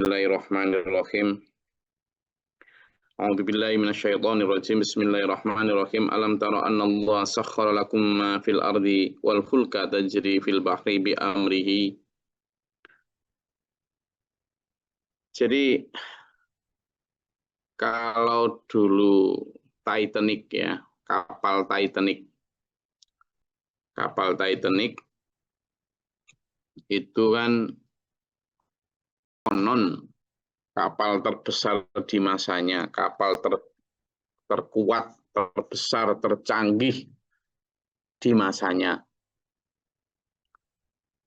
Bismillahirrahmanirrahim. A'udzubillahi minasyaitonirrajim. Bismillahirrahmanirrahim. Alam tara anna Allah sakhkhara lakum ma fil ardi wal fulka tajri fil bahri bi amrihi. Jadi kalau dulu Titanic ya, kapal Titanic itu kan konon kapal terbesar di masanya, kapal terkuat, terbesar, tercanggih di masanya.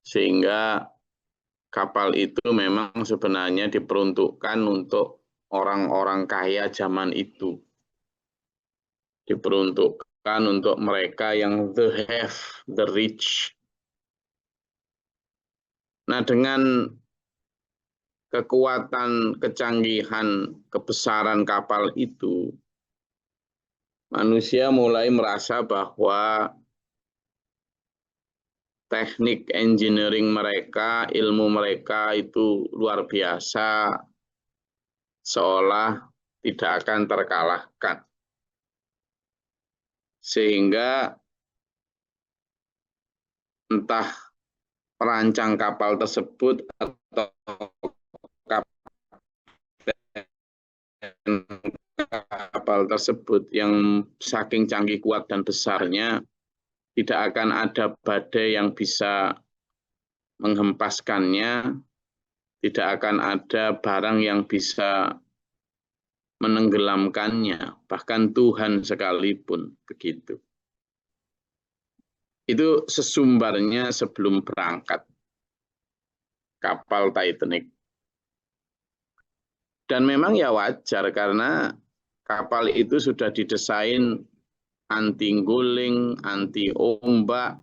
Sehingga kapal itu memang sebenarnya diperuntukkan untuk orang-orang kaya zaman itu. Diperuntukkan untuk mereka yang the have, the rich. Nah, dengan kekuatan, kecanggihan, kebesaran kapal itu, manusia mulai merasa bahwa teknik engineering mereka, ilmu mereka itu luar biasa, seolah tidak akan terkalahkan. Sehingga entah perancang kapal tersebut atau kapal tersebut yang saking canggih, kuat, dan besarnya, tidak akan ada badai yang bisa menghempaskannya, tidak akan ada barang yang bisa menenggelamkannya, bahkan Tuhan sekalipun begitu. Itu sesumbarnya sebelum berangkat kapal Titanic. Dan memang ya wajar karena kapal itu sudah didesain anti guling, anti ombak,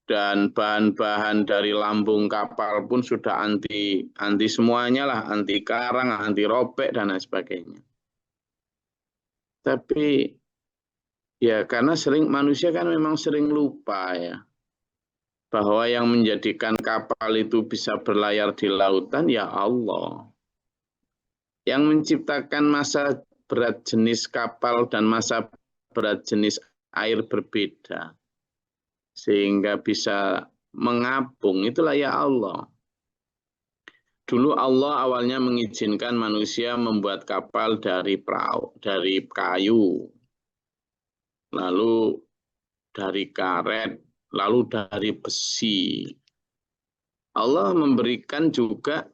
dan bahan-bahan dari lambung kapal pun sudah anti semuanya lah, anti karang, anti robek, dan lain sebagainya. Tapi ya karena manusia kan memang sering lupa ya, bahwa yang menjadikan kapal itu bisa berlayar di lautan ya Allah. Yang menciptakan massa berat jenis kapal dan massa berat jenis air berbeda, sehingga bisa mengapung, itulah ya Allah. Dulu Allah awalnya mengizinkan manusia membuat kapal dari kayu, lalu dari karet, lalu dari besi. Allah memberikan juga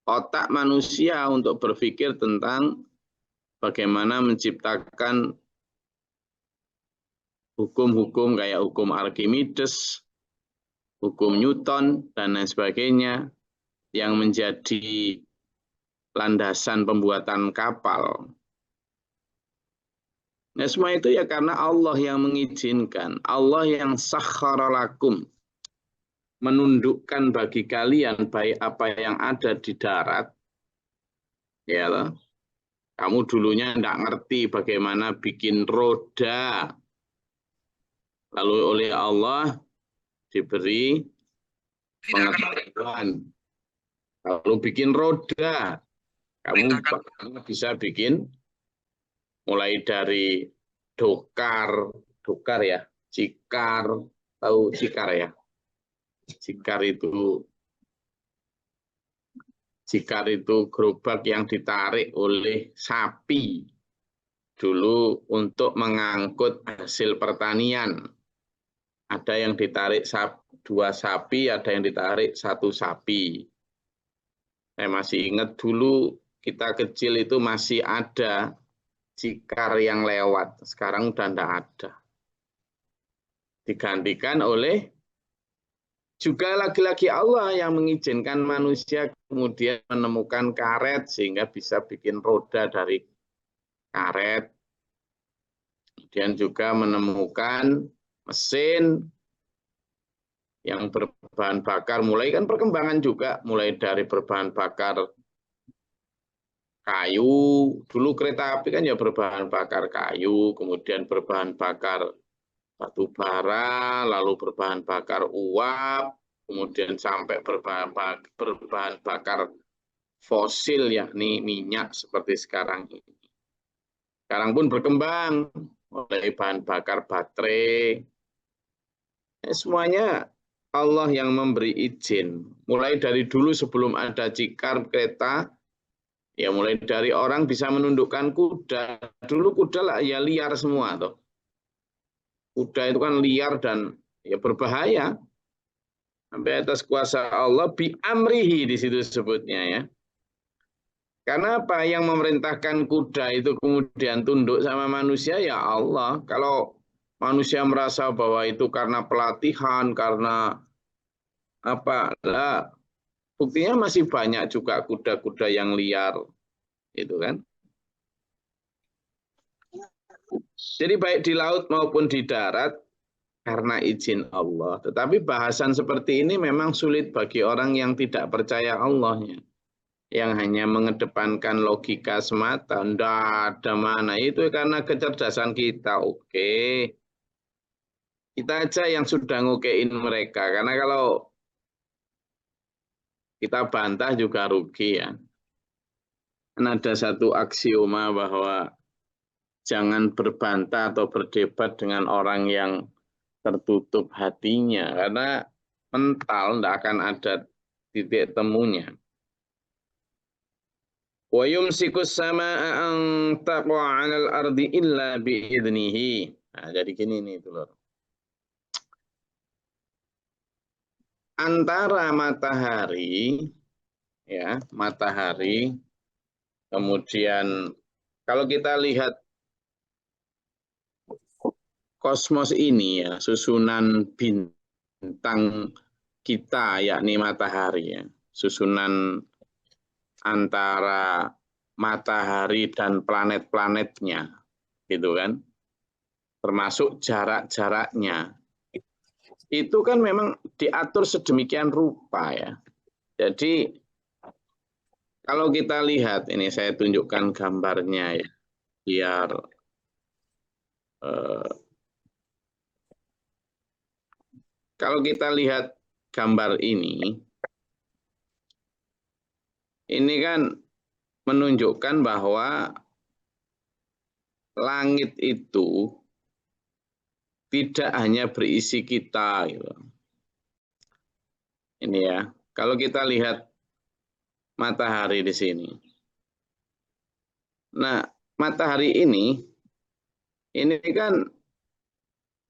otak manusia untuk berpikir tentang bagaimana menciptakan hukum-hukum kayak hukum Archimedes, hukum Newton, dan lain sebagainya yang menjadi landasan pembuatan kapal. Nah, semua itu ya karena Allah yang mengizinkan, Allah yang sakhkhara lakum, menundukkan bagi kalian baik apa yang ada di darat. Ya loh. Kamu dulunya tidak ngerti bagaimana bikin roda. Lalu oleh Allah diberi pengetahuan. Lalu bikin roda. Kamu bisa bikin mulai dari dokar ya, cikar, tahu cikar ya? Cikar itu gerobak yang ditarik oleh sapi dulu untuk mengangkut hasil pertanian. Ada yang ditarik 2 sapi, ada yang ditarik 1 sapi. Saya masih ingat dulu kita kecil itu masih ada cikar yang lewat, sekarang udah tidak ada. Digantikan oleh juga lagi-lagi Allah yang mengizinkan manusia kemudian menemukan karet sehingga bisa bikin roda dari karet. Kemudian juga menemukan mesin yang berbahan bakar, mulai kan perkembangan juga, mulai dari berbahan bakar kayu, dulu kereta api kan ya berbahan bakar kayu, kemudian berbahan bakar batu bara, lalu berbahan bakar uap, kemudian sampai berbahan bakar fosil, yakni minyak seperti sekarang ini. Sekarang pun berkembang oleh bahan bakar baterai. Semuanya Allah yang memberi izin. Mulai dari dulu sebelum ada cikar kereta, ya mulai dari orang bisa menundukkan kuda. Dulu kuda lah ya liar semua toh. Kuda itu kan liar dan ya berbahaya. Sampai atas kuasa Allah bi amrihi di situ sebutnya ya. Karena apa yang memerintahkan kuda itu kemudian tunduk sama manusia ya Allah. Kalau manusia merasa bahwa itu karena pelatihan, karena apa lah, buktinya masih banyak juga kuda-kuda yang liar, itu kan. Jadi baik di laut maupun di darat karena izin Allah. Tetapi bahasan seperti ini memang sulit bagi orang yang tidak percaya Allahnya, yang hanya mengedepankan logika semata. Tidak ada mana itu karena kecerdasan kita. Oke, kita aja yang sudah ngokein mereka. Karena kalau kita bantah juga rugi ya. Dan ada satu aksioma bahwa jangan berbantah atau berdebat dengan orang yang tertutup hatinya. Karena mental tidak akan ada titik temunya. Wa yumsikus samaa'a an taqa'a 'alal ardi illa bi'idnihi. Nah, jadi gini nih, Dulur. Antara matahari ya, matahari kemudian kalau kita lihat kosmos ini ya, susunan bintang kita yakni matahari ya, susunan antara matahari dan planet-planetnya gitu kan, termasuk jarak-jaraknya itu kan memang diatur sedemikian rupa ya. Jadi kalau kita lihat ini, saya tunjukkan gambarnya ya biar kalau kita lihat gambar ini kan menunjukkan bahwa langit itu tidak hanya berisi kita. Gitu. Ini ya, kalau kita lihat matahari di sini. Nah, matahari ini kan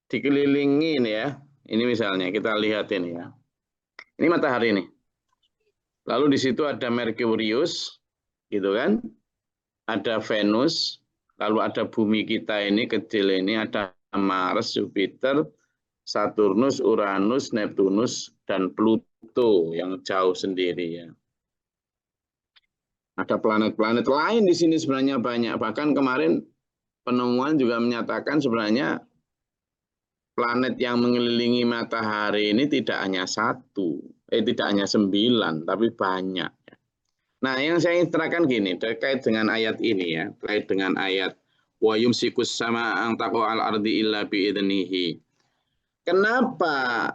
dikelilingi ya. Ini misalnya kita lihat ini ya. Ini matahari ini. Lalu di situ ada Merkurius, gitu kan? Ada Venus, lalu ada bumi kita ini kecil ini, ada Mars, Jupiter, Saturnus, Uranus, Neptunus, dan Pluto yang jauh sendiri ya. Ada planet-planet lain di sini sebenarnya banyak. Bahkan kemarin penemuan juga menyatakan sebenarnya planet yang mengelilingi matahari ini tidak hanya satu, tidak hanya 9, tapi banyak. Nah, yang saya ingin terangkan gini, terkait dengan ayat ini ya, terkait dengan ayat wa yumsikus samaa'a an taqa'a 'alal ardi illa bi'idnihi. Kenapa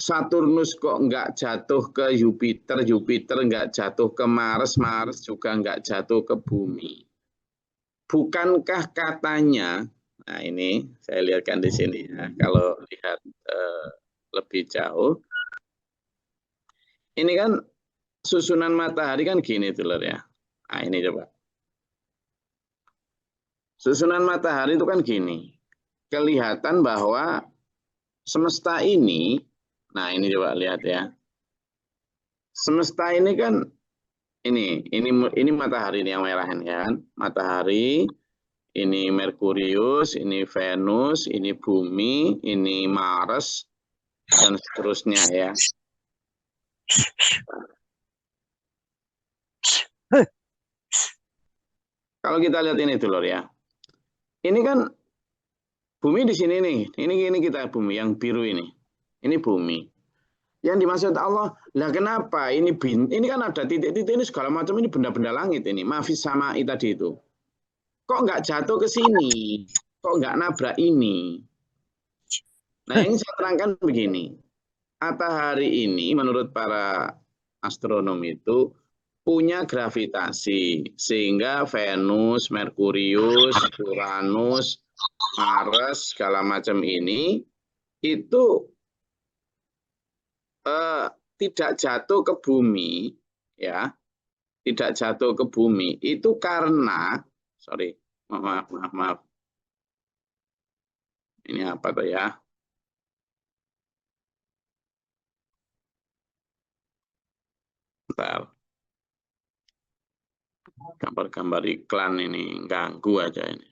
Saturnus kok nggak jatuh ke Jupiter, Jupiter nggak jatuh ke Mars, Mars juga nggak jatuh ke bumi? Bukankah katanya, nah ini saya lihatkan di sini ya, kalau lihat lebih jauh, ini kan susunan matahari kan gini Dulur ya. Nah ini coba. Susunan matahari itu kan gini. Kelihatan bahwa semesta ini, nah ini coba lihat ya. Semesta ini kan ini matahari ini yang merah ini kan. Matahari, ini Merkurius, ini Venus, ini bumi, ini Mars dan seterusnya ya. Kalau kita lihat ini Dulur ya. Ini kan bumi di sini nih. Ini kita bumi yang biru ini. Ini bumi. Yang dimaksud Allah, lah kenapa ini kan ada titik-titik ini segala macam ini benda-benda langit ini. Mafis sama tadi itu. Kok nggak jatuh ke sini? Kok nggak nabrak ini? Nah, yang saya terangkan begini. Matahari ini menurut para astronom itu punya gravitasi. Sehingga Venus, Merkurius, Uranus, Mars, segala macam ini itu tidak jatuh ke bumi, ya, tidak jatuh ke bumi itu karena, sorry, maaf, ini apa tuh ya? Bentar, gambar-gambar iklan ini ganggu aja ini.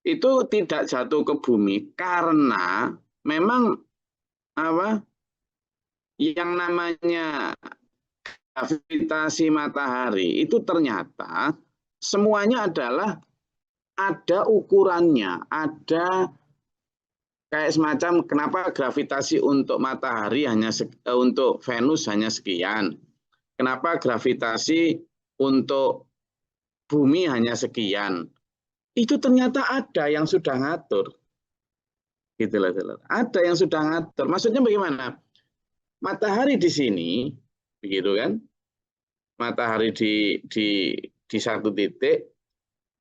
Itu tidak jatuh ke bumi karena memang apa yang namanya gravitasi matahari itu ternyata semuanya adalah ada ukurannya, ada kayak semacam kenapa gravitasi untuk matahari untuk Venus hanya sekian, kenapa gravitasi untuk bumi hanya sekian. Itu ternyata ada yang sudah ngatur. Gitu loh. Ada yang sudah ngatur. Maksudnya bagaimana? Matahari di sini, begitu kan? Matahari di satu titik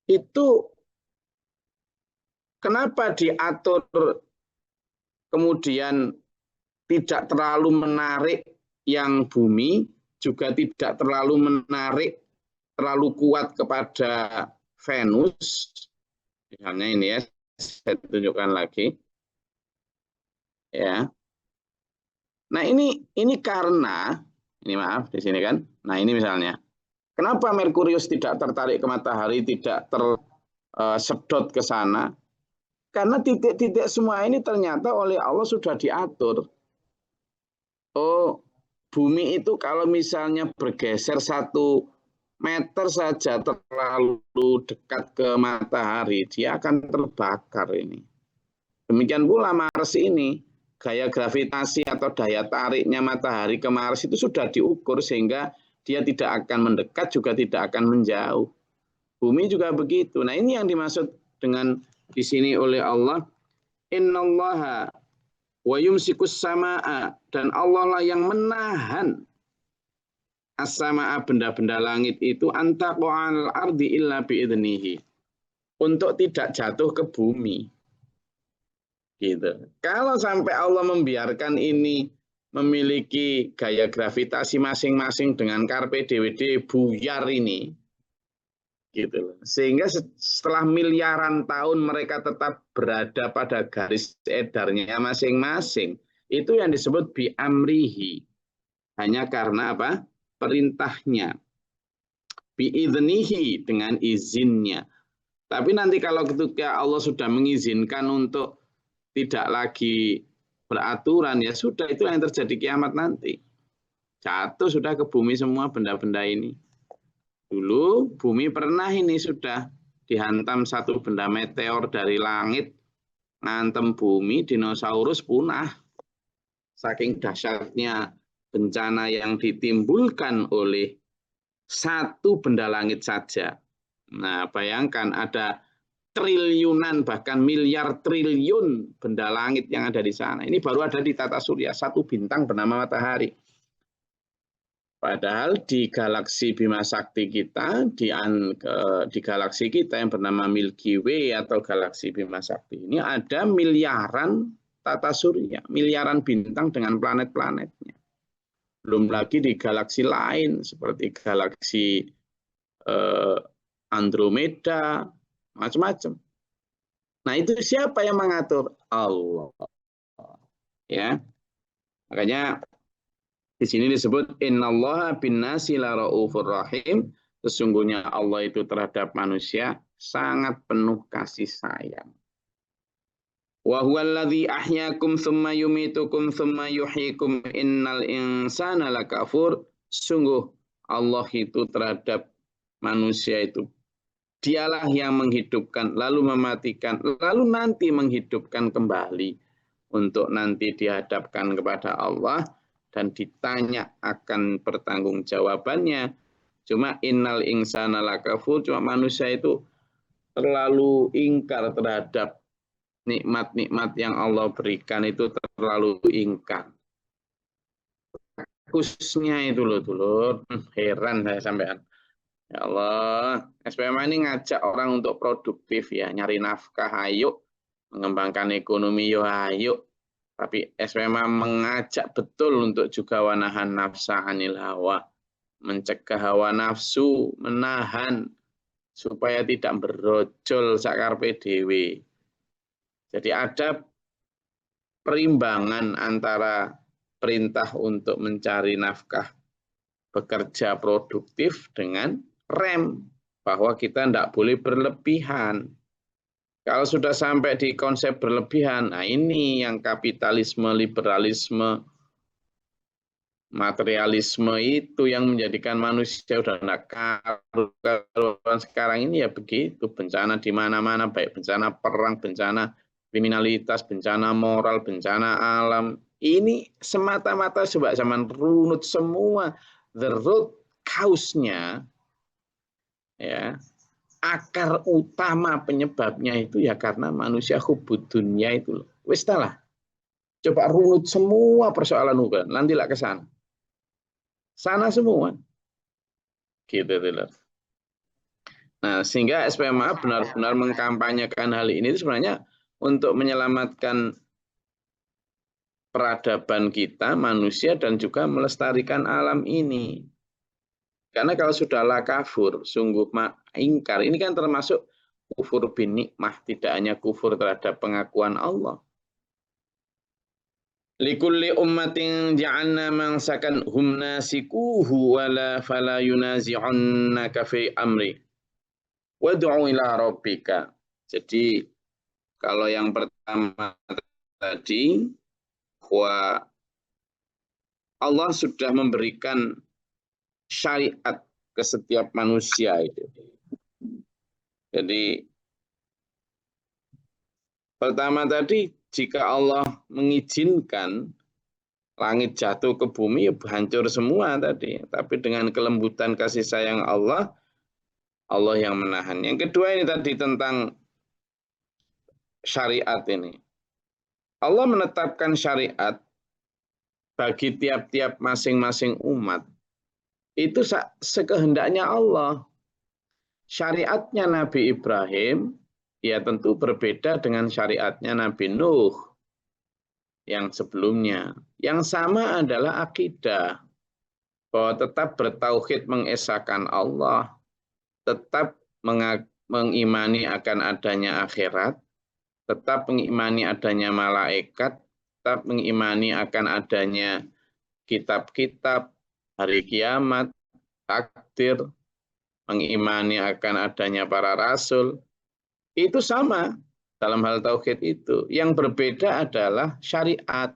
itu kenapa diatur kemudian tidak terlalu menarik yang bumi, juga tidak terlalu menarik terlalu kuat kepada Venus. Misalnya ini ya, saya tunjukkan lagi. Ya. Nah, ini karena ini maaf di sini kan. Nah, ini misalnya. Kenapa Merkurius tidak tertarik ke matahari, tidak tersedot ke sana? Karena titik-titik semua ini ternyata oleh Allah sudah diatur. Oh, bumi itu kalau misalnya bergeser 1 meter saja terlalu dekat ke matahari, dia akan terbakar ini. Demikian pula Mars ini, gaya gravitasi atau daya tariknya matahari ke Mars itu sudah diukur sehingga dia tidak akan mendekat juga tidak akan menjauh. Bumi juga begitu. Nah, ini yang dimaksud dengan di sini oleh Allah, innallaha wa yumsikus samaa, dan Allah lah yang menahan as-samaa, benda-benda langit itu, antaqa'al ardi illa biidnihi, untuk tidak jatuh ke bumi. Gitu. Kalau sampai Allah membiarkan ini memiliki gaya gravitasi masing-masing dengan carpe dwd buyar ini, gitu. Sehingga setelah miliaran tahun mereka tetap berada pada garis edarnya masing-masing. Itu yang disebut bi'amrihi. Hanya karena apa? Perintahnya. Bi'idnihi, dengan izinnya. Tapi nanti kalau ketika Allah sudah mengizinkan untuk tidak lagi beraturan, ya sudah, itu yang terjadi kiamat nanti. Jatuh sudah ke bumi semua benda-benda ini. Dulu bumi pernah ini sudah dihantam satu benda meteor dari langit, ngantem bumi, dinosaurus punah. Saking dahsyatnya bencana yang ditimbulkan oleh satu benda langit saja. Nah, bayangkan ada triliunan bahkan miliar triliun benda langit yang ada di sana. Ini baru ada di tata surya, satu bintang bernama matahari. Padahal di galaksi Bima Sakti kita, di galaksi kita yang bernama Milky Way atau galaksi Bima Sakti ini ada miliaran tata surya, miliaran bintang dengan planet-planetnya. Belum lagi di galaksi lain seperti galaksi Andromeda, macam-macam. Nah, itu siapa yang mengatur? Allah. Ya. Makanya di sini disebut innallaha binnasi laraufur rahim. Sesungguhnya Allah itu terhadap manusia sangat penuh kasih sayang. Wa huwallazi ahyakum tsumma yumitukum tsumma yuhyikum innal insana lakafur. Sungguh Allah itu terhadap manusia itu, dialah yang menghidupkan, lalu mematikan, lalu nanti menghidupkan kembali. untuk nanti dihadapkan kepada Allah dan ditanya akan pertanggungjawabannya. Cuma innal insana lakafur, cuma manusia itu terlalu ingkar terhadap nikmat-nikmat yang Allah berikan, itu terlalu ingkar. Khususnya itu loh, dulur. Heran saya sampean. Ya Allah, SPMA ini ngajak orang untuk produktif ya, nyari nafkah, ayo. Mengembangkan ekonomi, yo ayo. Tapi SPMA mengajak betul untuk juga wanahan nafsa anil hawa. Mencegah hawa nafsu, menahan supaya tidak berojol sakarpe dewe. Jadi ada perimbangan antara perintah untuk mencari nafkah, bekerja produktif dengan rem, bahwa kita tidak boleh berlebihan. Kalau sudah sampai di konsep berlebihan, nah ini yang kapitalisme, liberalisme, materialisme itu yang menjadikan manusia udah tidak karuan. Sekarang ini ya begitu, bencana di mana-mana, baik bencana perang, bencana kriminalitas, bencana moral, bencana alam. Ini semata-mata sebab zaman runut semua. The root cause-nya, ya, akar utama penyebabnya itu ya karena manusia hubud dunia itu loh. Wis lah. Coba runut semua persoalan hukum, nantilah ke sana. Sana semua. Gitu loh. Nah, sehingga SPMA benar-benar mengkampanyekan hal ini itu sebenarnya untuk menyelamatkan peradaban kita, manusia, dan juga melestarikan alam ini. Karena kalau sudah kafur, sungguh ingkar, ini kan termasuk kufur bin nikmah, tidak hanya kufur terhadap pengakuan Allah. Likulli ummatin ja'alna mansakan hum nasikuhu wala fala yunazi'unnaka fi amri. Wad'u ila rabbika. Jadi kalau yang pertama tadi, bahwa Allah sudah memberikan syariat ke setiap manusia itu. Jadi pertama tadi, jika Allah mengizinkan langit jatuh ke bumi, ya hancur semua tadi. Tapi dengan kelembutan kasih sayang Allah, Allah yang menahan. Yang kedua ini tadi tentang syariat ini. Allah menetapkan syariat bagi tiap-tiap masing-masing umat. Itu sekehendaknya Allah. Syariatnya Nabi Ibrahim, ya tentu berbeda dengan syariatnya Nabi Nuh yang sebelumnya. Yang sama adalah akidah, bahwa tetap bertauhid mengesahkan Allah, tetap mengimani akan adanya akhirat, tetap mengimani adanya malaikat, tetap mengimani akan adanya kitab-kitab, hari kiamat, takdir, mengimani akan adanya para rasul. Itu sama dalam hal tauhid itu. Yang berbeda adalah syariat.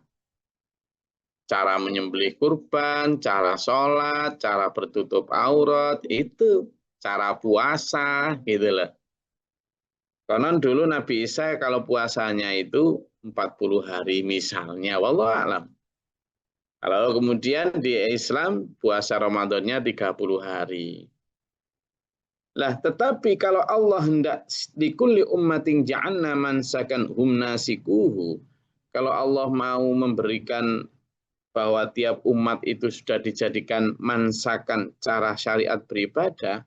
Cara menyembelih kurban, cara sholat, cara bertutup aurat, itu cara puasa, gitu loh. Karena dulu Nabi Isa kalau puasanya itu 40 hari misalnya, wallahu alam. Kalau kemudian di Islam puasa Ramadannya 30 hari. Lah, tetapi kalau Allah hendak likulli ummatin ja'alna mansakan hum nasikuhu, kalau Allah mau memberikan bahwa tiap umat itu sudah dijadikan mansakan cara syariat beribadah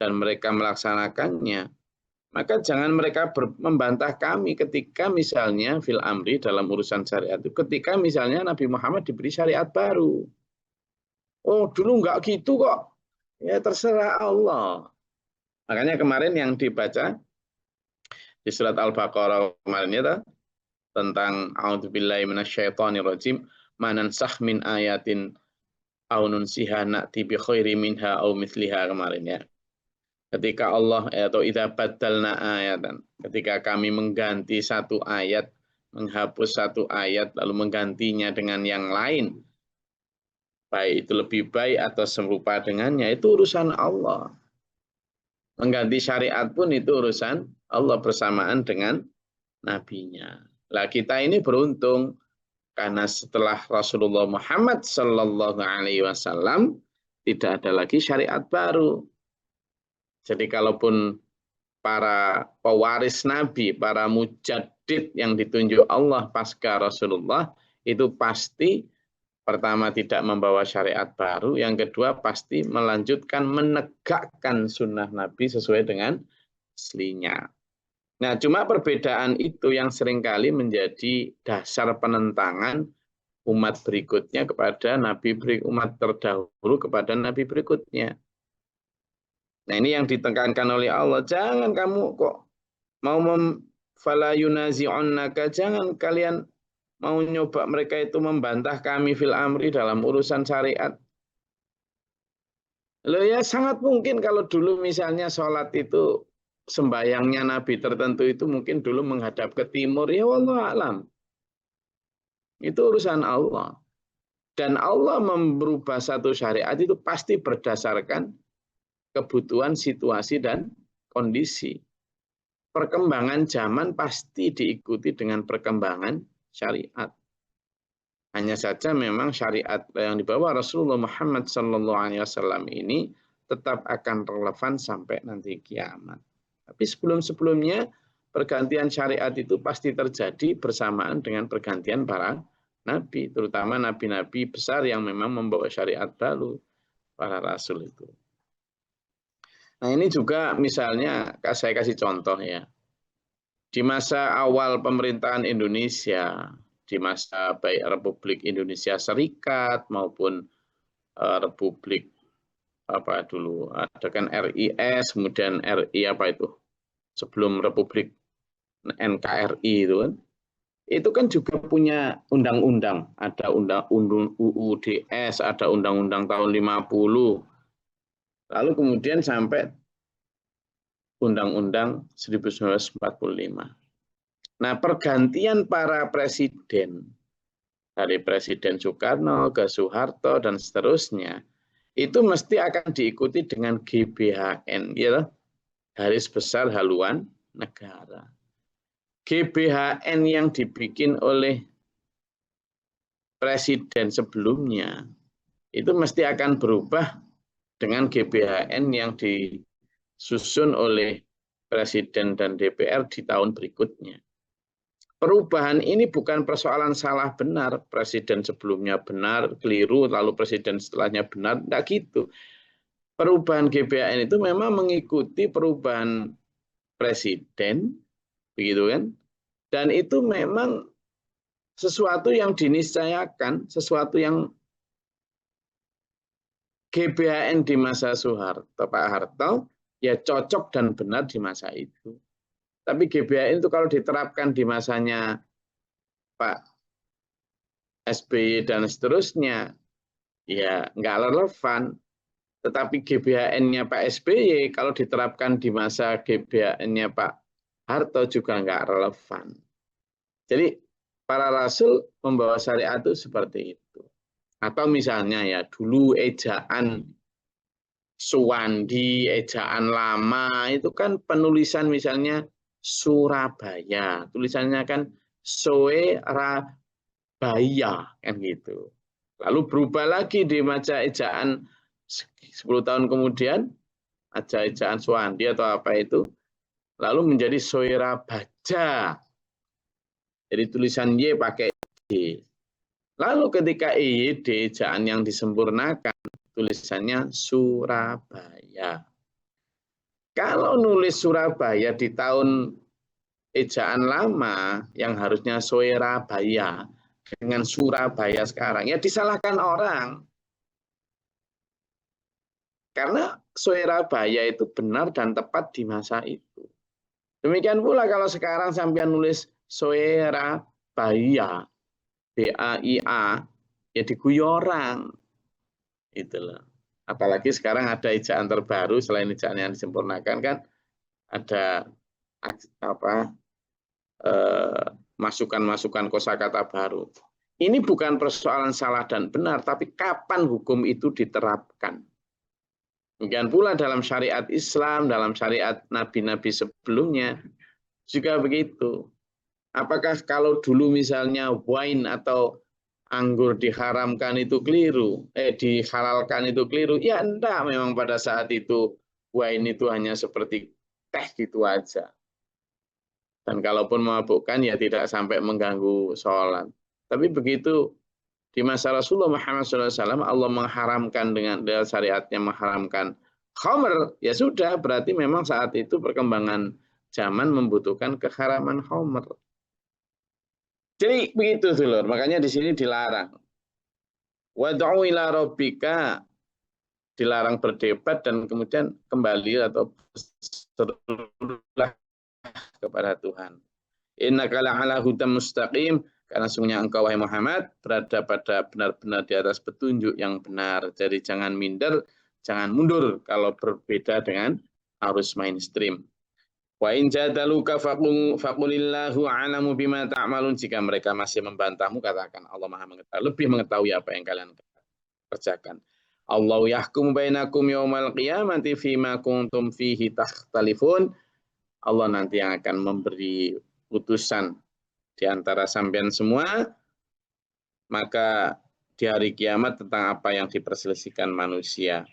dan mereka melaksanakannya, maka jangan mereka membantah kami ketika misalnya fil amri dalam urusan syariat itu, ketika misalnya Nabi Muhammad diberi syariat baru. Oh, dulu enggak gitu kok. Ya terserah Allah. Makanya kemarin yang dibaca di surat Al-Baqarah kemarin itu tentang a'udzubillahi minasyaitonirrajim, manansakh min ayatin aw nunsiha na'ti bi khairi minha aw mithliha kemarin ya. Ketika Allah atau idza baddalna ayatan, ketika kami mengganti satu ayat, menghapus satu ayat lalu menggantinya dengan yang lain, baik itu lebih baik atau serupa dengannya, itu urusan Allah. Mengganti syariat pun itu urusan Allah bersamaan dengan nabinya. Lah kita ini beruntung karena setelah Rasulullah Muhammad Sallallahu Alaihi Wasallam tidak ada lagi syariat baru. Jadi kalaupun para pewaris Nabi, para mujaddid yang ditunjuk Allah pasca Rasulullah itu pasti pertama tidak membawa syariat baru, yang kedua pasti melanjutkan menegakkan sunnah Nabi sesuai dengan aslinya. Nah, cuma perbedaan itu yang seringkali menjadi dasar penentangan umat berikutnya kepada Nabi umat terdahulu kepada Nabi berikutnya. Nah, ini yang ditekankan oleh Allah. Jangan kamu kok mau fala yunazi'unnaka, jangan kalian mau nyoba mereka itu membantah kami fil amri dalam urusan syariat. Loh ya sangat mungkin kalau dulu misalnya sholat itu sembayangnya Nabi tertentu itu mungkin dulu menghadap ke timur, ya wallahu alam. Itu urusan Allah. Dan Allah merubah satu syariat itu pasti berdasarkan kebutuhan situasi dan kondisi. Perkembangan zaman pasti diikuti dengan perkembangan syariat. Hanya saja memang syariat yang dibawa Rasulullah Muhammad SAW ini tetap akan relevan sampai nanti kiamat. Tapi sebelum-sebelumnya pergantian syariat itu pasti terjadi bersamaan dengan pergantian para nabi, terutama nabi-nabi besar yang memang membawa syariat baru, para rasul itu. Nah ini juga misalnya saya kasih contoh ya. Di masa awal pemerintahan Indonesia, di masa baik Republik Indonesia Serikat maupun Republik apa dulu ada kan RIS, kemudian RI apa itu sebelum Republik NKRI itu kan juga punya undang-undang, ada undang-undang UUDS, ada undang-undang tahun 50, lalu kemudian sampai Undang-Undang 1945. Nah, pergantian para presiden dari Presiden Soekarno ke Soeharto dan seterusnya itu mesti akan diikuti dengan GBHN, ya, Garis Besar Haluan Negara. GBHN yang dibikin oleh presiden sebelumnya itu mesti akan berubah dengan GBHN yang disusun oleh presiden dan DPR di tahun berikutnya. Perubahan ini bukan persoalan salah benar, presiden sebelumnya benar, keliru, lalu presiden setelahnya benar, tidak gitu. Perubahan GBHN itu memang mengikuti perubahan presiden, begitu kan? Dan itu memang sesuatu yang diniscayakan, sesuatu yang GBHN di masa Soeharto, Pak Harto, ya cocok dan benar di masa itu. Tapi GBHN itu kalau diterapkan di masanya Pak SBY dan seterusnya, ya nggak relevan. Tetapi GBHN-nya Pak SBY kalau diterapkan di masa GBHN-nya Pak Harto juga nggak relevan. Jadi para rasul membawa syariat itu seperti itu. Atau misalnya ya dulu ejaan Suwandi, ejaan lama itu kan penulisan misalnya Surabaya, tulisannya kan Soerabaya kan gitu. Lalu berubah lagi di masa ejaan 10 tahun kemudian, ada ejaan Suwandi atau apa itu, lalu menjadi Soerabaja. Jadi tulisan Y pakai Y. Lalu ketika EYD, ejaan yang disempurnakan, tulisannya Surabaya. Kalau nulis Surabaya di tahun ejaan lama, yang harusnya Soerabaya, dengan Surabaya sekarang, ya disalahkan orang. Karena Surabaya itu benar dan tepat di masa itu. Demikian pula kalau sekarang sampai nulis Surabaya, BAIA, ya diguyu orang. Itulah. Apalagi sekarang ada ejaan terbaru selain ejaan yang disempurnakan kan ada apa masukan-masukan kosakata baru. Ini bukan persoalan salah dan benar, tapi kapan hukum itu diterapkan. Demikian pula dalam syariat Islam, dalam syariat nabi-nabi sebelumnya juga begitu. Apakah kalau dulu misalnya wine atau anggur diharamkan itu keliru, dihalalkan itu keliru? Ya enggak, memang pada saat itu wine itu hanya seperti teh gitu aja. Dan kalaupun memabukkan ya tidak sampai mengganggu sholat. Tapi begitu di masa Rasulullah Muhammad SAW Allah mengharamkan dengan syariatnya mengharamkan khamr, ya sudah berarti memang saat itu perkembangan zaman membutuhkan keharaman khamr. Jadi begitu dulur, makanya di sini dilarang. Wad'u ila rabbika, dilarang berdebat dan kemudian kembali atau berserulah kepada Tuhan. Innaka la'ala hudam mustaqim, karena sungguhnya engkau wahai Muhammad berada pada benar-benar di atas petunjuk yang benar. Jadi jangan minder, jangan mundur kalau berbeda dengan arus mainstream. Wa in jadaluka faqulillahu a'lamu bima ta'malun. Jika mereka masih membantahmu, katakan Allah Maha mengetahui, lebih mengetahui apa yang kalian kerjakan. Allahu yahkum bainakum yaumal qiyamati fima kuntum fihi takhtalifun. Allah nanti yang akan memberi putusan di antara sampean semua, maka di hari kiamat tentang apa yang diperselisihkan manusia.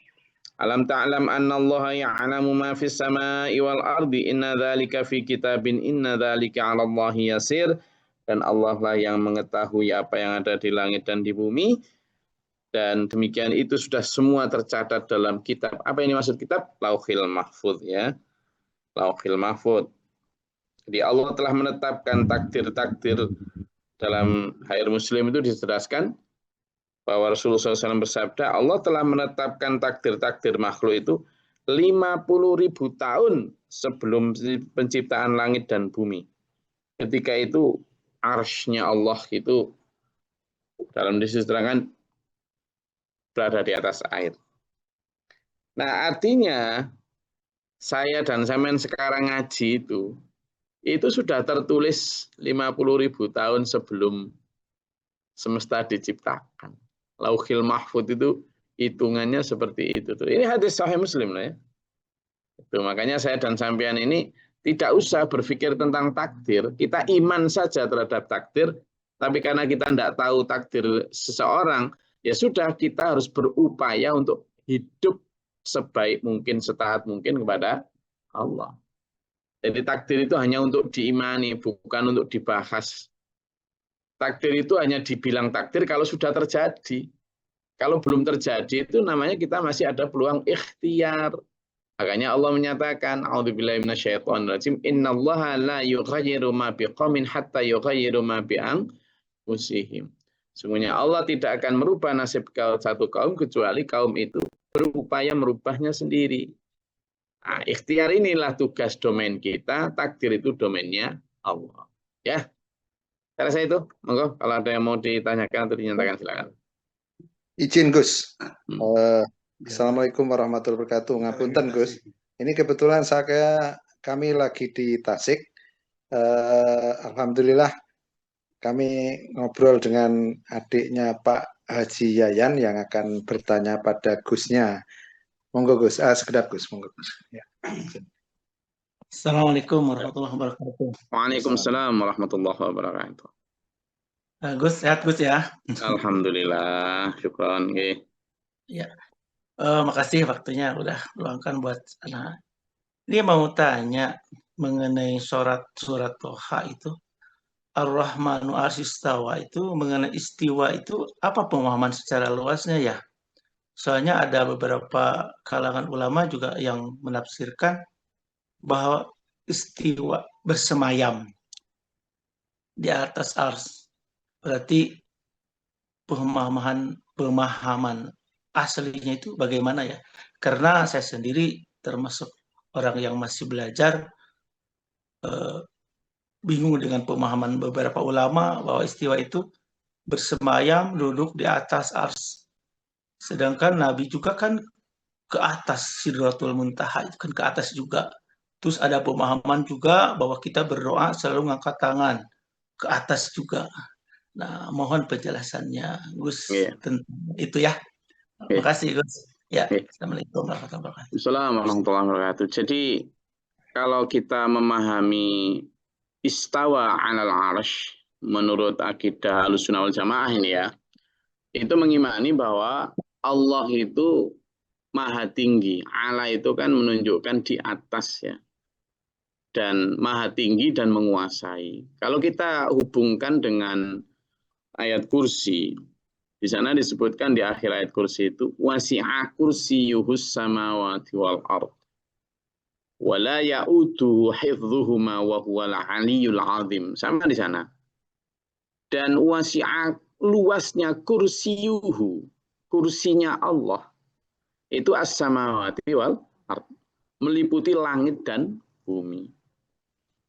Alam ta'lam anna Allah ya'lamu ma fis sama'i wal ardi inna dzalika fi kitabin inna dzalika 'ala Allah yasir. Dan Allah lah yang mengetahui apa yang ada di langit dan di bumi, dan demikian itu sudah semua tercatat dalam kitab. Apa ini maksud kitab? Lauhil Mahfuz ya. Lauhil Mahfuz. Jadi Allah telah menetapkan takdir-takdir. Dalam Hair Muslim itu dijelaskan bahwa Rasulullah SAW bersabda, Allah telah menetapkan takdir-takdir makhluk itu 50.000 tahun sebelum penciptaan langit dan bumi. Ketika itu arsy-nya Allah itu dalam diterangkan berada di atas air. Nah artinya saya dan sampean sekarang ngaji itu sudah tertulis 50.000 tahun sebelum semesta diciptakan. Lauhil Mahfuz itu hitungannya seperti itu tuh. Ini hadis Sahih Muslim lah ya. Itu makanya saya dan sampean ini tidak usah berpikir tentang takdir. Kita iman saja terhadap takdir, tapi karena kita tidak tahu takdir seseorang, ya sudah kita harus berupaya untuk hidup sebaik mungkin, setaat mungkin kepada Allah. Jadi takdir itu hanya untuk diimani, bukan untuk dibahas. Takdir itu hanya dibilang takdir kalau sudah terjadi. Kalau belum terjadi itu namanya kita masih ada peluang ikhtiar. Makanya Allah menyatakan, a'udzubillahi minasyaitonirrajim, innallaha la yughayyiru ma biqaumin hatta yughayyiru ma bi anfusihim. Sungguhnya Allah tidak akan merubah nasib satu kaum kecuali kaum itu berupaya merubahnya sendiri. Nah, ikhtiar inilah tugas domain kita, takdir itu domainnya Allah. Ya. Saya rasa itu, monggo kalau ada yang mau ditanyakan atau dinyatakan silakan. Izin Gus. Assalamualaikum warahmatullahi wabarakatuh. Ngapunten Gus. Ini kebetulan kami lagi di Tasik. Alhamdulillah kami ngobrol dengan adiknya Pak Haji Yayan yang akan bertanya pada Gusnya. Monggo Gus. Sekedap Gus. Monggo Gus. Ya. Assalamualaikum warahmatullahi wabarakatuh. Waalaikumsalam warahmatullahi wabarakatuh. Gus, sehat Gus ya? Alhamdulillah, syukron. Ya, makasih waktunya udah luangkan buat anak. Dia mau tanya mengenai surat Toha itu, Ar-Rahmanu 'arsy istawa itu mengenai istiwa itu apa pemahaman secara luasnya ya? Soalnya ada beberapa kalangan ulama juga yang menafsirkan bahwa istiwa bersemayam di atas ars. Berarti pemahaman aslinya itu bagaimana ya? Karena saya sendiri termasuk orang yang masih belajar, bingung dengan pemahaman beberapa ulama bahwa istiwa itu bersemayam duduk di atas ars. Sedangkan Nabi juga kan ke atas Sidratul Muntaha, itu kan ke atas juga. Terus ada pemahaman juga bahwa kita berdoa selalu ngangkat tangan ke atas juga. Nah, mohon penjelasannya Gus tentang itu ya. Makasih Gus. Ya, Assalamualaikum warahmatullahi wabarakatuh. Assalamualaikum warahmatullahi wabarakatuh. Jadi kalau kita memahami istawa 'alal 'arsy menurut akidah Ahlussunnah wal Jamaah ini ya, itu mengimani bahwa Allah itu maha tinggi. Allah itu kan menunjukkan di atas ya. Dan maha tinggi dan menguasai. Kalau kita hubungkan dengan ayat kursi, di sana disebutkan di akhir ayat kursi itu wasi'a kursiyuhus samawati wal ard wala ya'uduhu hifdhuhuma wa huwal aliyyul azim. Sama di sana. Dan wasi'a luasnya kursiyuhu, kursinya Allah itu as-samawati wal ard, meliputi langit dan bumi.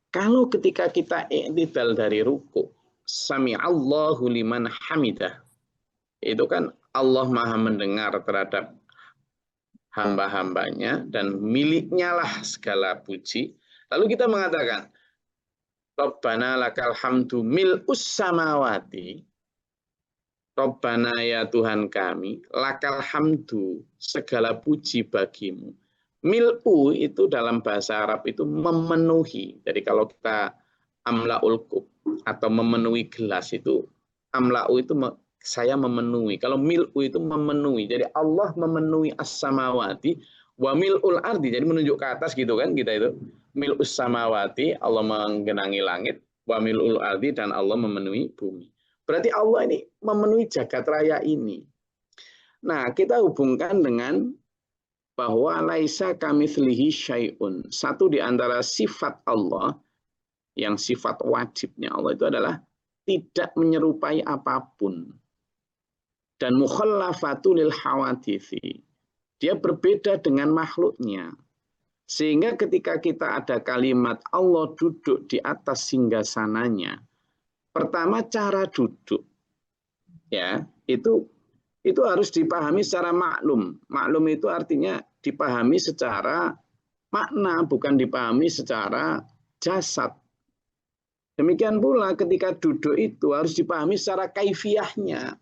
Kalau ketika kita i'tidal dari ruku, sami'allahu liman hamidah, itu kan Allah maha mendengar terhadap hamba-hambanya dan miliknya lah segala puji. Lalu kita mengatakan, Rabbana lakal hamdu mil'us samawati, Rabbana ya Tuhan kami, lakal hamdu, segala puji bagimu. Mil'u itu dalam bahasa Arab itu memenuhi. Jadi kalau kita amla'ul kub atau memenuhi gelas itu, amla'u itu saya memenuhi. Kalau mil'u itu memenuhi. Jadi Allah memenuhi as-samawati wa mil'ul ardi. Jadi menunjuk ke atas gitu kan kita itu. Mil'us samawati, Allah menggenangi langit, wa mil'ul ardi, dan Allah memenuhi bumi. Berarti Allah ini memenuhi jagat raya ini. Nah, kita hubungkan dengan bahwa laisa kamitslihi syai'un. Satu di antara sifat Allah, yang sifat wajibnya Allah itu adalah tidak menyerupai apapun. Dan mukhallafatu lil hawaditsi. Dia berbeda dengan makhluknya. Sehingga ketika kita ada kalimat Allah duduk di atas singgasananya, pertama cara duduk, ya itu harus dipahami secara maklum. Maklum itu artinya dipahami secara makna, bukan dipahami secara jasad. Demikian pula ketika duduk itu harus dipahami secara kaifiyahnya.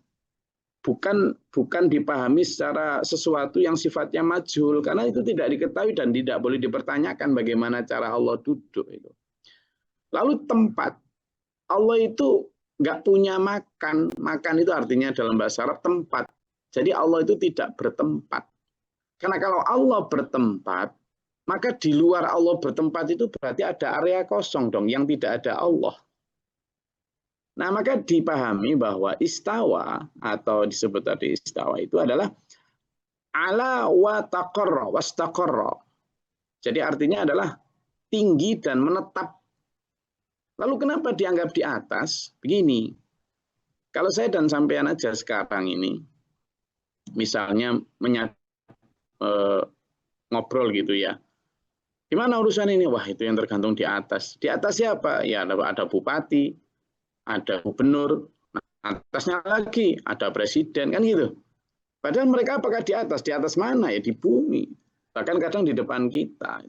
Bukan dipahami secara sesuatu yang sifatnya majhul, karena itu tidak diketahui dan tidak boleh dipertanyakan bagaimana cara Allah duduk itu. Lalu tempat, Allah itu nggak punya makan. Makan itu artinya dalam bahasa Arab tempat. Jadi Allah itu tidak bertempat. Karena kalau Allah bertempat, maka di luar Allah bertempat itu berarti ada area kosong dong, yang tidak ada Allah. Nah, maka dipahami bahwa istawa atau disebut tadi istawa itu adalah ala wa taqarra wastaqarra. Jadi artinya adalah tinggi dan menetap. Lalu kenapa dianggap di atas? Begini, kalau saya dan sampean aja sekarang ini, misalnya ngobrol gitu ya, gimana urusan ini? Wah, itu yang tergantung di atas. Di atas siapa? Ya ada bupati, ada gubernur, atasnya lagi ada presiden, kan gitu. Padahal mereka apakah di atas? Di atas mana ya? Di bumi. Bahkan kadang di depan kita.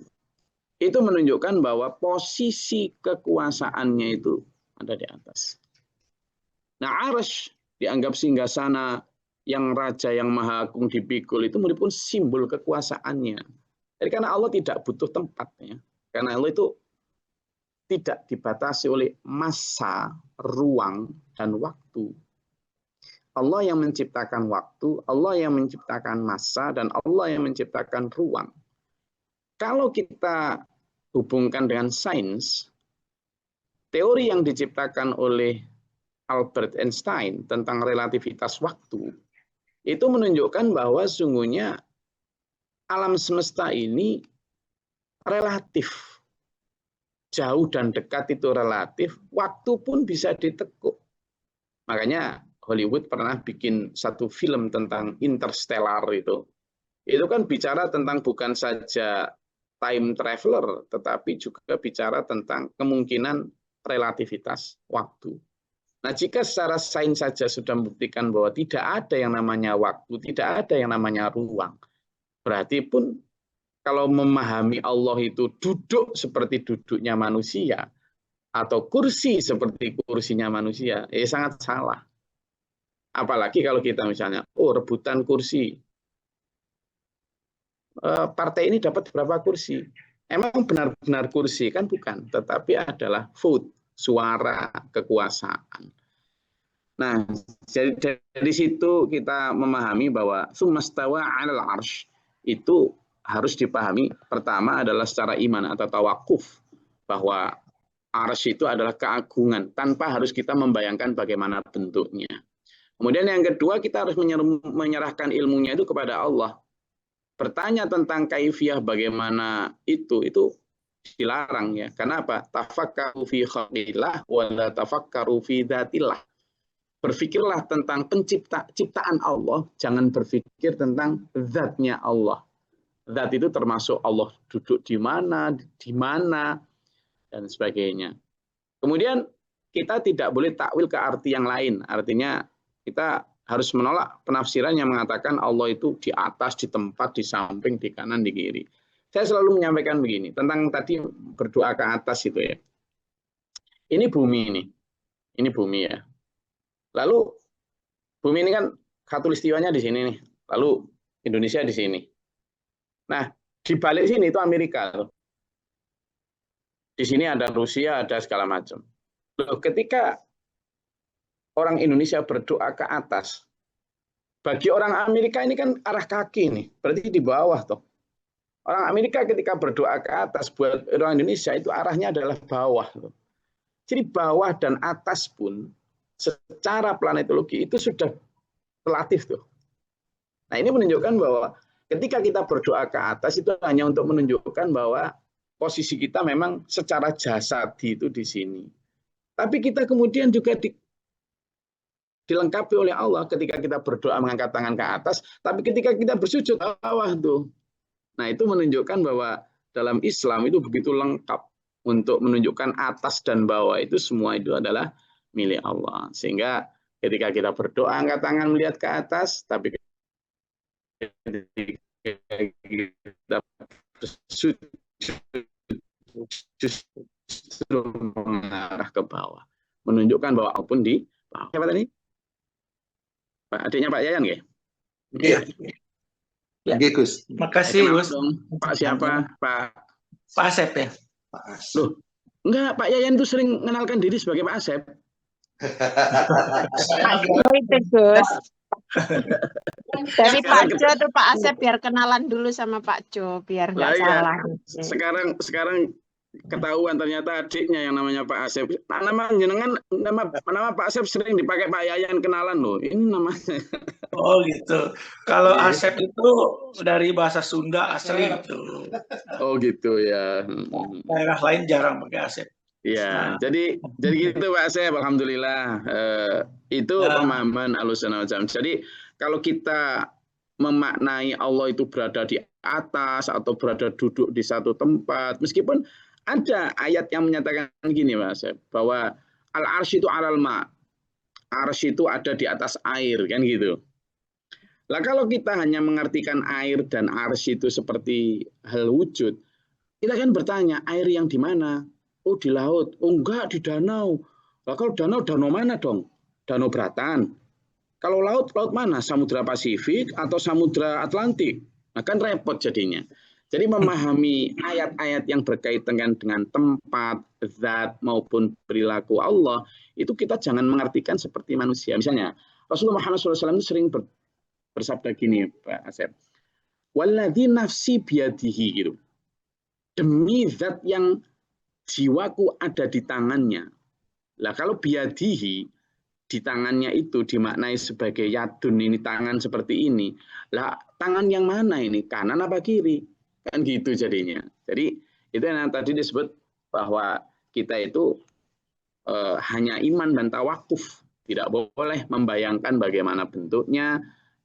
Itu menunjukkan bahwa posisi kekuasaannya itu ada di atas. Nah, arsy dianggap singgasana yang raja yang maha agung dipikul itu merupakan simbol kekuasaannya. Jadi karena Allah tidak butuh tempat ya. Karena Allah itu tidak dibatasi oleh masa, ruang, dan waktu. Allah yang menciptakan waktu, Allah yang menciptakan masa, dan Allah yang menciptakan ruang. Kalau kita hubungkan dengan sains, teori yang diciptakan oleh Albert Einstein tentang relativitas waktu, itu menunjukkan bahwa sungguhnya alam semesta ini relatif. Jauh dan dekat itu relatif, waktu pun bisa ditekuk. Makanya Hollywood pernah bikin satu film tentang Interstellar itu. Itu kan bicara tentang bukan saja time traveler, tetapi juga bicara tentang kemungkinan relativitas waktu. Nah, jika secara sains saja sudah membuktikan bahwa tidak ada yang namanya waktu, tidak ada yang namanya ruang, berarti pun kalau memahami Allah itu duduk seperti duduknya manusia atau kursi seperti kursinya manusia, sangat salah. Apalagi kalau kita misalnya, rebutan kursi. Partai ini dapat berapa kursi? Emang benar-benar kursi kan bukan, tetapi adalah vote, suara kekuasaan. Nah, jadi dari situ kita memahami bahwa sumastawa 'alal arsy itu harus dipahami pertama adalah secara iman atau tawakuf, bahwa arsy itu adalah keagungan tanpa harus kita membayangkan bagaimana bentuknya. Kemudian yang kedua kita harus menyerahkan ilmunya itu kepada Allah. Bertanya tentang kaifiyah bagaimana itu dilarang ya. Karena apa? Tafakkaru fi khalqillah wa la tafakkaru fi dzatillah. Berpikirlah tentang ciptaan Allah, jangan berpikir tentang zatnya Allah. Zat itu termasuk Allah duduk di mana, dan sebagainya. Kemudian kita tidak boleh takwil ke arti yang lain. Artinya kita harus menolak penafsiran yang mengatakan Allah itu di atas, di tempat, di samping, di kanan, di kiri. Saya selalu menyampaikan begini, tentang tadi berdoa ke atas itu ya. Ini bumi ini. Ini bumi ya. Lalu bumi ini kan khatulistiwanya di sini nih. Lalu Indonesia di sini. Nah, di balik sini itu Amerika. Di sini ada Rusia, ada segala macam. Loh, ketika orang Indonesia berdoa ke atas, bagi orang Amerika ini kan arah kaki nih, berarti di bawah toh. Orang Amerika ketika berdoa ke atas, buat orang Indonesia itu arahnya adalah bawah. Toh. Jadi bawah dan atas pun secara planetologi itu sudah relatif tuh. Nah ini menunjukkan bahwa ketika kita berdoa ke atas itu hanya untuk menunjukkan bahwa posisi kita memang secara jasadi itu di sini. Tapi kita kemudian juga dilengkapi oleh Allah ketika kita berdoa mengangkat tangan ke atas, tapi ketika kita bersujud ke bawah tuh. Nah itu menunjukkan bahwa dalam Islam itu begitu lengkap untuk menunjukkan atas dan bawah itu semua itu adalah milik Allah. Sehingga ketika kita berdoa angkat tangan melihat ke atas, tapi ketika kita bersujud justru mengarah ke bawah. Menunjukkan bahwa apapun di bawah. Siapa tadi? Pak adiknya Pak Yayan nggih? Iya. Nggih, Gus. Makasih, Gus. Pak siapa? Pak Asep ya? Pak As. Loh, enggak, Pak Yayan itu sering mengenalkan diri sebagai Pak Asep. Itu Gus. Dari Pak Jo tuh Pak Asep biar kenalan dulu sama Pak Jo biar nggak salah. Sekarang ketahuan ternyata adiknya yang namanya Pak Asep. Nama Pak Asep sering dipakai Pak Yayan kenalan loh. Ini namanya. Oh gitu. Kalau Asep itu dari bahasa Sunda asli itu. Oh gitu ya. Daerah lain jarang pakai Asep. Ya, jadi gitu Pak Asep, alhamdulillah. Itu pemahaman Ahlussunnah wal Jamaah. Jadi kalau kita memaknai Allah itu berada di atas atau berada duduk di satu tempat, meskipun ada ayat yang menyatakan gini Pak Asep, bahwa al-arsy itu 'alal ma'. Arsy itu ada di atas air kan gitu. Lah kalau kita hanya mengartikan air dan arsy itu seperti hal wujud, kita kan bertanya, air yang di mana? Oh di laut. Oh enggak, di danau. Lah kalau danau mana dong? Danau Bratan. Kalau laut mana? Samudra Pasifik atau Samudra Atlantik? Nah kan repot jadinya. Jadi memahami ayat-ayat yang berkaitan dengan tempat, zat maupun perilaku Allah, itu kita jangan mengartikan seperti manusia. Misalnya, Rasulullah Muhammad SAW itu sering bersabda gini, Pak Asep. Walladzi nafsi biyadihi gitu. Demi zat yang jiwaku ada di tangannya. Lah kalau biyadihi, di tangannya itu dimaknai sebagai yadun, ini tangan seperti ini. Lah tangan yang mana ini? Kanan apa kiri? Kan gitu jadinya. Jadi itu yang tadi disebut bahwa kita itu hanya iman dan tawakuf. Tidak boleh membayangkan bagaimana bentuknya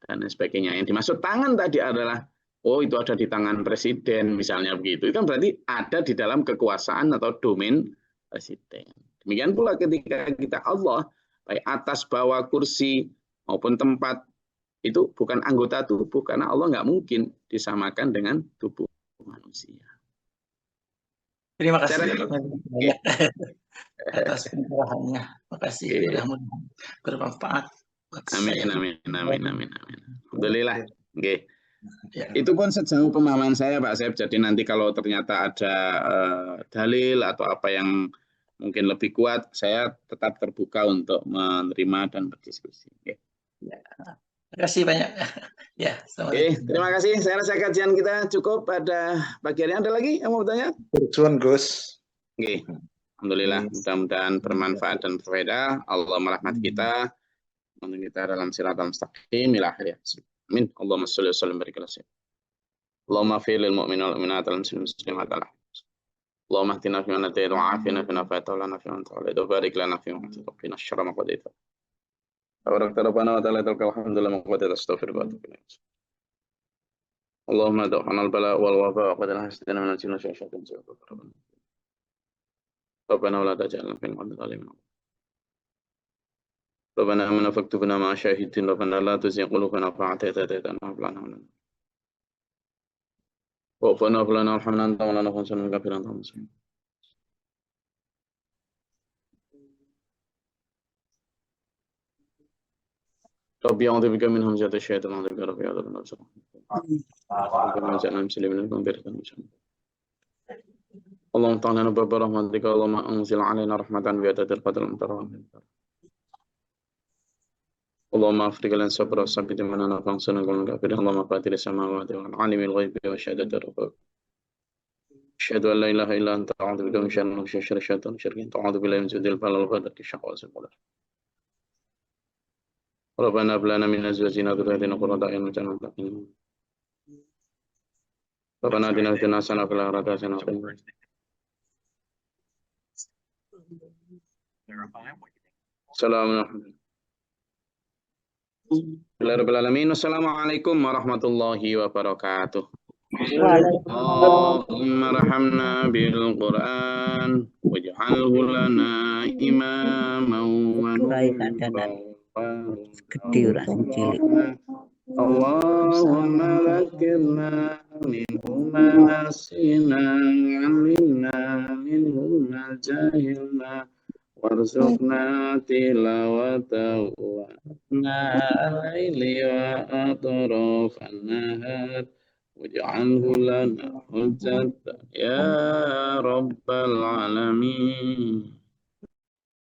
dan sebagainya. Yang dimaksud tangan tadi adalah oh itu ada di tangan presiden misalnya begitu. Itu kan berarti ada di dalam kekuasaan atau domain presiden. Demikian pula ketika kita Allah, baik atas bawah kursi maupun tempat, itu bukan anggota tubuh karena Allah nggak mungkin disamakan dengan tubuh manusia. Terima kasih banyak atas pencerahannya. Terima kasih. Mudah-mudahan bermanfaat. Amin. Alhamdulillah. Oke. Ya. Itu pun sejauh pemahaman saya Pak Sep. Jadi nanti kalau ternyata ada dalil atau apa yang mungkin lebih kuat, saya tetap terbuka untuk menerima dan berdiskusi. Oke. Ya. Terima kasih banyak. Ya, Oke, terima kasih. Saya rasa kajian kita cukup pada pagi hari. Ada lagi yang mau bertanya? Berjuang Gus. Oke. Alhamdulillah, mudah-mudahan bermanfaat dan berfaedah. Allah merahmati kita, menuntun kita dalam siratal mustaqim ila akhir. Amin. Allahumma sholli wa sallim barik ala sayyidina. Allahumma fir lil mu'minin wal mu'minat wal muslimin muslimat ala. Allahumma ihtina fi man hadayta wa afina fi man afayta wa lana fi man tawallayta wa barik lana fi ma atayta wa qina syarra ma qadaita. Tabarakta rabbana wa ta'ala alhamdulillah ma qadaita astaghfiruka wa atubu ilaik. Allahumma da'ana al-bala wal wafa wa qadal hasdana min al-jinni wa syaitan rabbana. Rabbana wa la taj'alna fil zalimin. Rabbana amana faktubna ma'a syahidin. Rabbana la tuzigh qulubana ba'da idh hadaytana wa hab lana min ladunka وَأَفْنَا فَلَنَا وَارْحَمْنَا أَنْتَ مَوْلَانَا فَانصُرْنَا عَلَى الْكَافِرِينَ ربي أعوذ بك من همزات الشياطين وأعوذ بك ربي أعوذ بك ربنا اجعلنا مسلمين لك وبارك لنا اللهم افتح لنا باب رحمتك اللهم أنزل علينا رحمة بعدد القدر المتراهم اللهم أفرج لنا الصبر وثبت مننا فانصرنا على الكافرين اللهم قاتل السماوات والعالم الغيب والشهادة الرب أشهد أن لا إله إلا أنت أعوذ بك من شر نفسي وشر الشيطان وشر أعوذ بالله من جود البلاء والقدر الشقاء والسقوط ربنا هب لنا من أزواجنا وذرياتنا قرة أعين واجعلنا للمتقين ربنا آتنا في الدنيا حسنة وفي الآخرة حسنة وقنا عذاب النار السلام عليكم Assalamualaikum warahmatullahi wabarakatuh. Allahumma rahamna bil Qur'an waj'alhu lana imaman wa nuran. Allahumma zakirna minhu ma nasina 'allimna minhu ma jahilna warzuqna tilawatahu wa al-laili wa atrafan nahar waj'alhu lana hujjatan ya rabbal alamin.